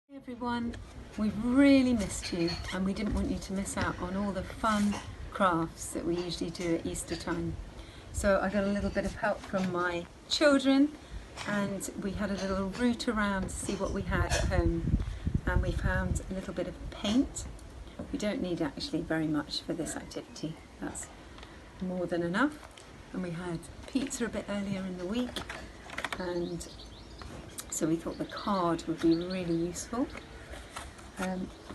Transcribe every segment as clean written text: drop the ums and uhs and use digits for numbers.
Hey everyone, we've really missed you and we didn't want you to miss out on all the fun crafts that we usually do at Easter time. So I got a little bit of help from my children and we had a little route around to see what we had at home, and we found a little bit of paint. We don't need actually very much for this activity, that's more than enough. And we had pizza a bit earlier in the week, and so we thought the card would be really useful.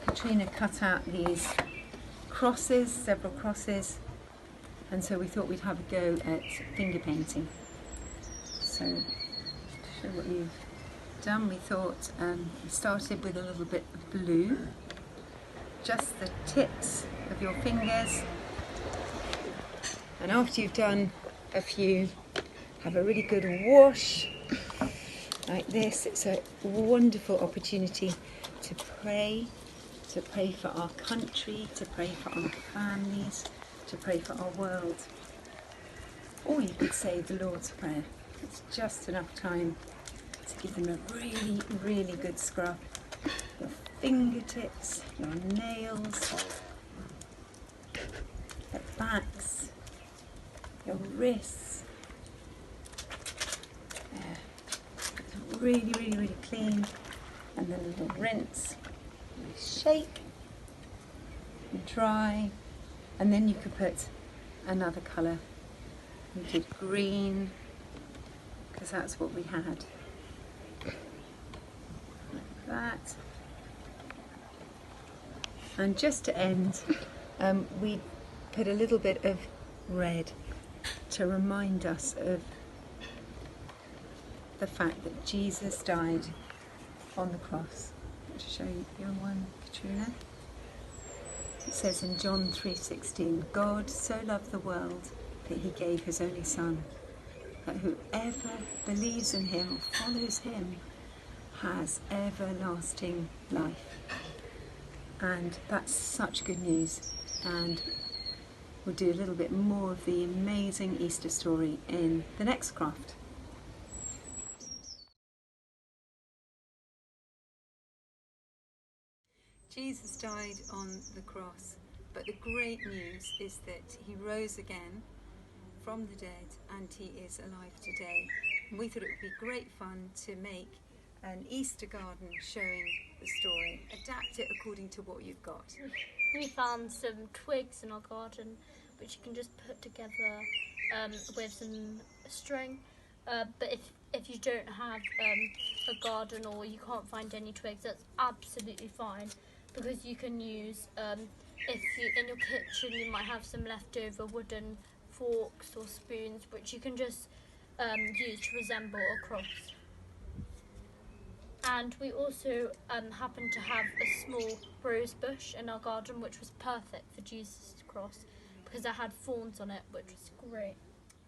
Katrina cut out these crosses, several crosses, and so we thought we'd have a go at finger painting. So to show what you've done, we thought we started with a little bit of blue, just the tips of your fingers, and after you've done a few, have a really good wash like this. It's a wonderful opportunity to pray for our country, to pray for our families, to pray for our world. Or you could say the Lord's Prayer. It's just enough time to give them a really, really good scrub. Your fingertips, your nails, your backs, your wrists. Really, really, really clean, and then a little rinse, shake, and dry, and then you could put another colour. We did green, because that's what we had, like that. And just to end, we put a little bit of red to remind us of the fact that Jesus died on the cross. To show you your one, Katrina. It says in John 3:16, God so loved the world that he gave his only son, that whoever believes in him or follows him has everlasting life. And that's such good news. And we'll do a little bit more of the amazing Easter story in the next craft. Jesus died on the cross, but the great news is that he rose again from the dead and he is alive today. And we thought it would be great fun to make an Easter garden showing the story. Adapt it according to what you've got. We found some twigs in our garden which you can just put together with some string, but if you don't have a garden or you can't find any twigs, that's absolutely fine, because you can use, if you in your kitchen you might have some leftover wooden forks or spoons which you can just use to resemble a cross. And we also happened to have a small rose bush in our garden which was perfect for Jesus' cross because it had thorns on it, which was great.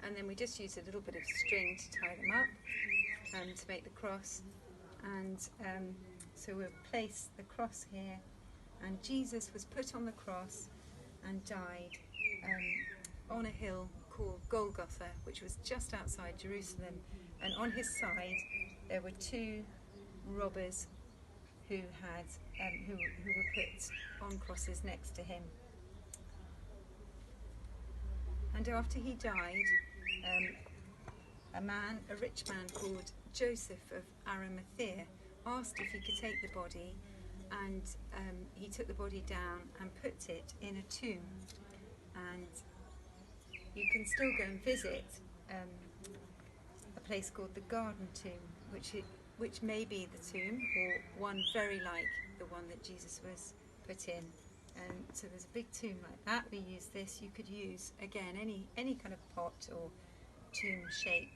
And then we just used a little bit of string to tie them up to make the cross. And so we'll place the cross here, and Jesus was put on the cross and died on a hill called Golgotha, which was just outside Jerusalem. And on his side there were two robbers who had who were put on crosses next to him. And after he died, a rich man called Joseph of Arimathea asked if he could take the body, and he took the body down and put it in a tomb. And you can still go and visit a place called the Garden Tomb, which may be the tomb or one very like the one that Jesus was put in. And so there's a big tomb like that. We use this. You could use, again, any kind of pot or tomb shape.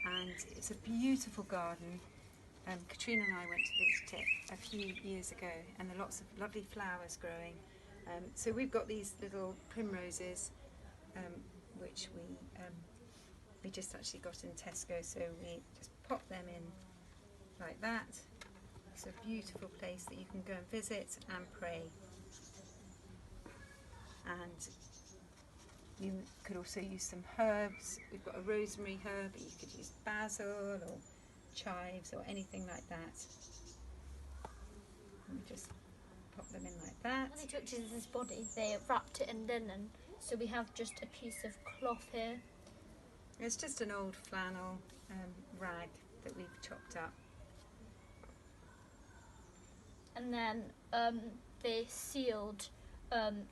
And it's a beautiful garden. Katrina and I went to visit it a few years ago, and there are lots of lovely flowers growing. So we've got these little primroses, which we just actually got in Tesco, so we just pop them in like that. It's a beautiful place that you can go and visit and pray. And you could also use some herbs. We've got a rosemary herb, but you could use basil or chives or anything like that. And we just pop them in like that. When they took Jesus' body, they wrapped it in linen. So we have just a piece of cloth here. It's just an old flannel rag that we've chopped up. And then they sealed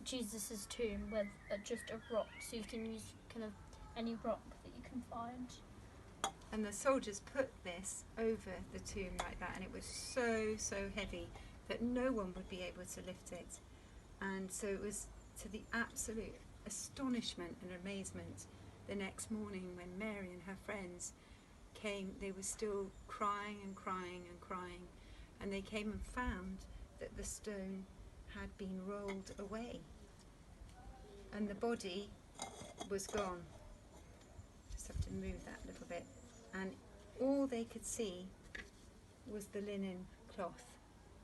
Jesus' tomb with just a rock. So you can use kind of any rock that you can find. And the soldiers put this over the tomb like that, and it was so heavy that no one would be able to lift it. And so it was to the absolute astonishment and amazement the next morning when Mary and her friends came. They were still crying and crying and crying, and they came and found that the stone had been rolled away and the body was gone. Just have to move that a little bit, and all they could see was the linen cloth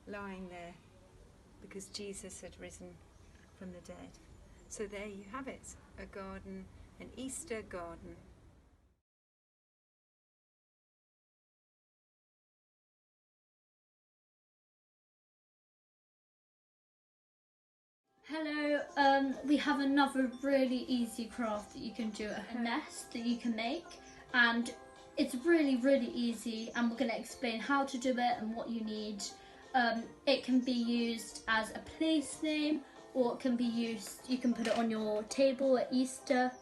lying there because Jesus had risen from the dead. So there you have it, a garden, an Easter garden. Hello, we have another really easy craft that you can do at home. A nest that you can make, and it's really easy, and we're going to explain how to do it and what you need. It can be used as a place name, or it can be used, you can put it on your table at Easter.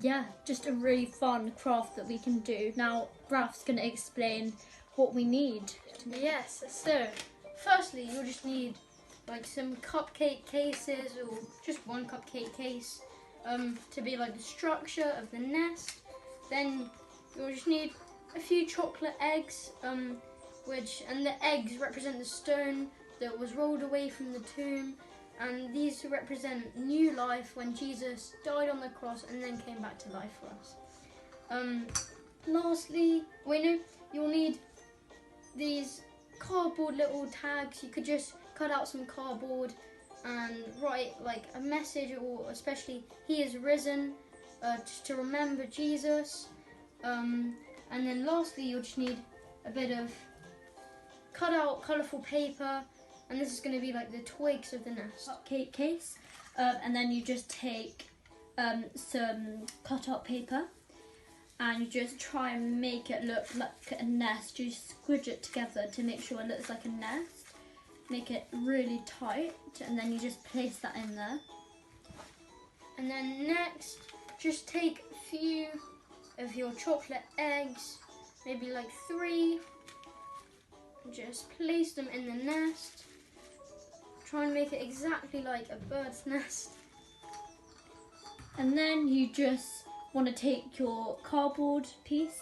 Yeah, just a really fun craft that we can do. Now, Raf's going to explain what we need. Yes, so firstly you'll just need like some cupcake cases, or just one cupcake case, to be like the structure of the nest. Then you'll just need a few chocolate eggs, and the eggs represent the stone that was rolled away from the tomb, and these represent new life when Jesus died on the cross and then came back to life for us. Lastly, you'll need these cardboard little tags. You could just cut out some cardboard and write like a message, or especially "He is risen," just to remember Jesus. And then lastly, you'll just need a bit of cut out colourful paper, and this is going to be like the twigs of the nest. Cupcake case, and then you just take some cut out paper, and you just try and make it look like a nest. You squidge it together to make sure it looks like a nest. Make it really tight, and then you just place that in there. And then next, just take a few of your chocolate eggs, maybe like 3, just place them in the nest. Try and make it exactly like a bird's nest. And then you just want to take your cardboard piece,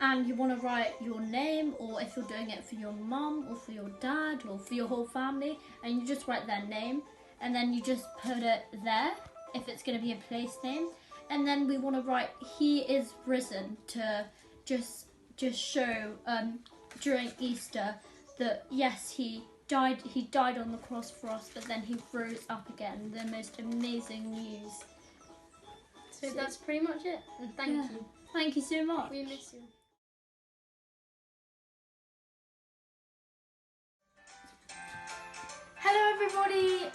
and you want to write your name, or if you're doing it for your mum or for your dad or for your whole family, and you just write their name, and then you just put it there if it's going to be a place name. And then we want to write "He is risen" to just show during Easter that yes, he died on the cross for us, but then he rose up again. The most amazing news. So that's pretty much it, and thank you. Thank you so much. We miss you. Hello everybody,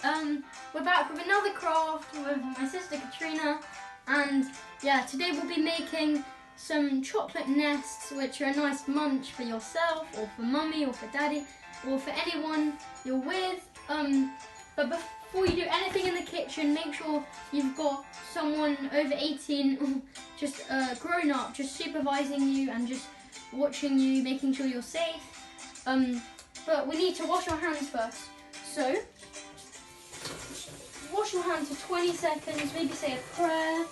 we're back with another craft with my sister Katrina, and yeah, today we'll be making some chocolate nests, which are a nice munch for yourself or for mummy or for daddy or for anyone you're with. But before you do anything in the kitchen, make sure you've got someone over 18, just grown up, just supervising you and just watching you, making sure you're safe. But we need to wash our hands first. So, wash your hands for 20 seconds, maybe say a prayer.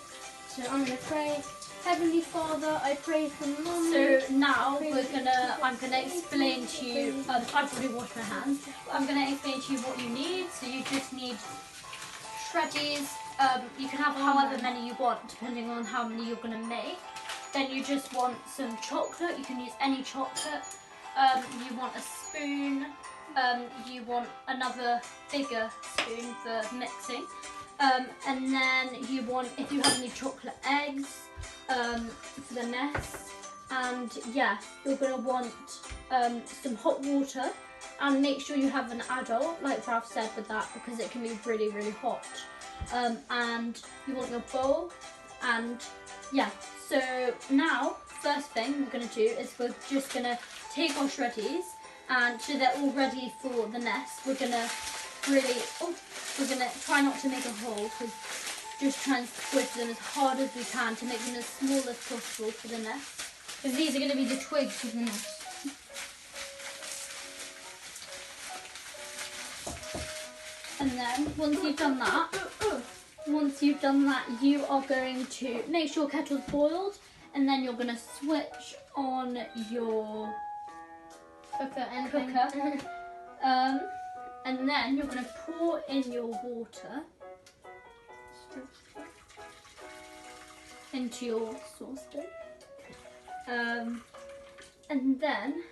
So I'm going to pray. Heavenly Father, I pray for Mum. So now I'm gonna explain to you. I've already washed my hands. I'm gonna explain to you what you need. So you just need shreddies. You can have however many you want, depending on how many you're gonna make. Then you just want some chocolate. You can use any chocolate. You want a spoon. You want another bigger spoon for mixing. And then you want, if you have any chocolate eggs, for the nest. And yeah, you're going to want some hot water, and make sure you have an adult, like Ralph said with that, because it can be really, really hot. And you want your bowl, and yeah. So now, first thing we're going to do is we're just going to take our shreddies, and so they're all ready for the nest. We're going to try not to make a hole, because just try and squish them as hard as we can to make them as small as possible for the nest. Because these are going to be the twigs for the nest. And then once you've done that, you are going to make sure kettle's boiled, and then you're going to switch on your Cooker. and then you're going to pour in your water into your saucepan. And then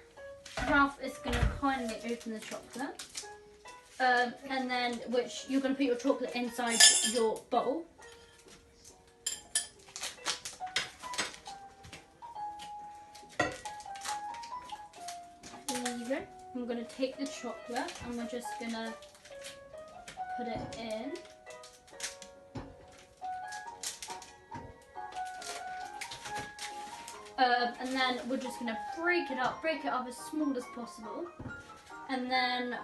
Ralph is going to kindly open the chocolate. And then which you're going to put your chocolate inside your bowl. There you go. I'm going to take the chocolate and we're just going to put it in. And then we're just going to break it up as small as possible. And then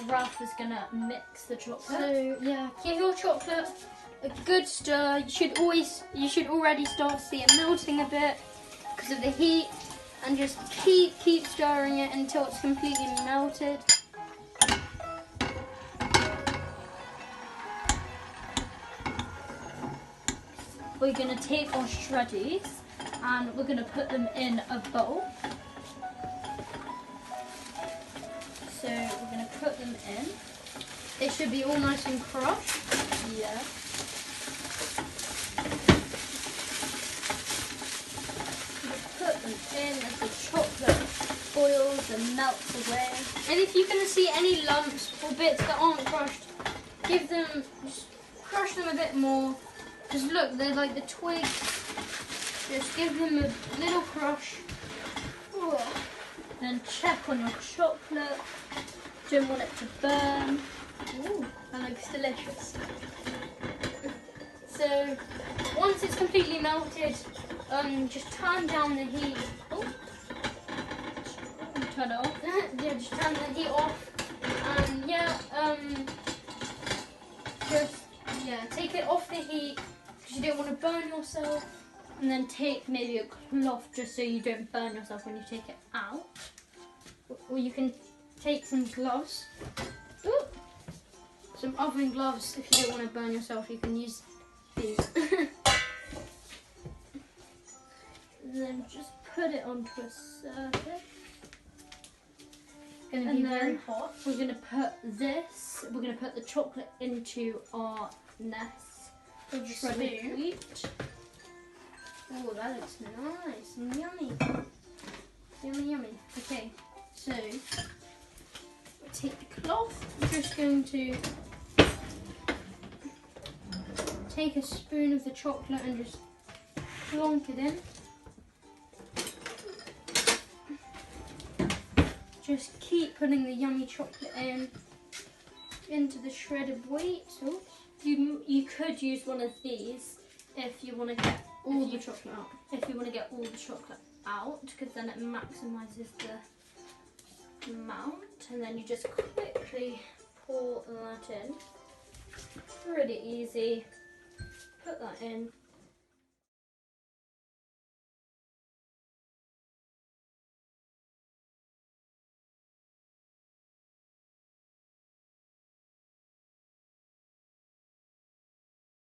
Ralph is going to mix the chocolate. So yeah, give your chocolate a good stir. You should already start to see it melting a bit because of the heat, and just keep stirring it until it's completely melted. We're going to take our shreddies and we're going to put them in a bowl. So we're going to put them in. They should be all nice and crushed. Yeah. Put them in as the chocolate boils and melts away. And if you're going to see any lumps or bits that aren't crushed, just crush them a bit more. Because look, they're like the twigs. Just give them a little crush. Then check on your chocolate. Don't want it to burn. Ooh, that looks delicious. So once it's completely melted, just turn down the heat. Oh, Turn it off. yeah, just turn the heat off. And take it off the heat because you don't want to burn yourself. And then take maybe a cloth just so you don't burn yourself when you take it out. Or you can take some gloves. Ooh. Some oven gloves if you don't want to burn yourself. You can use these. And then just put it onto a surface. It's going to And be then very hot. We're going to put the chocolate into our nest. With a Shredded spoon. wheat. Oh, that looks nice and yummy. Yummy, yummy. Okay, so take the cloth. I'm just going to take a spoon of the chocolate and just plonk it in. Just keep putting the yummy chocolate into the shredded wheat. Oops. You could use one of these if you want to get all the chocolate out. If you want to get all the chocolate out, because then it maximises the amount. And then you just quickly pour that in. Pretty easy. Put that in.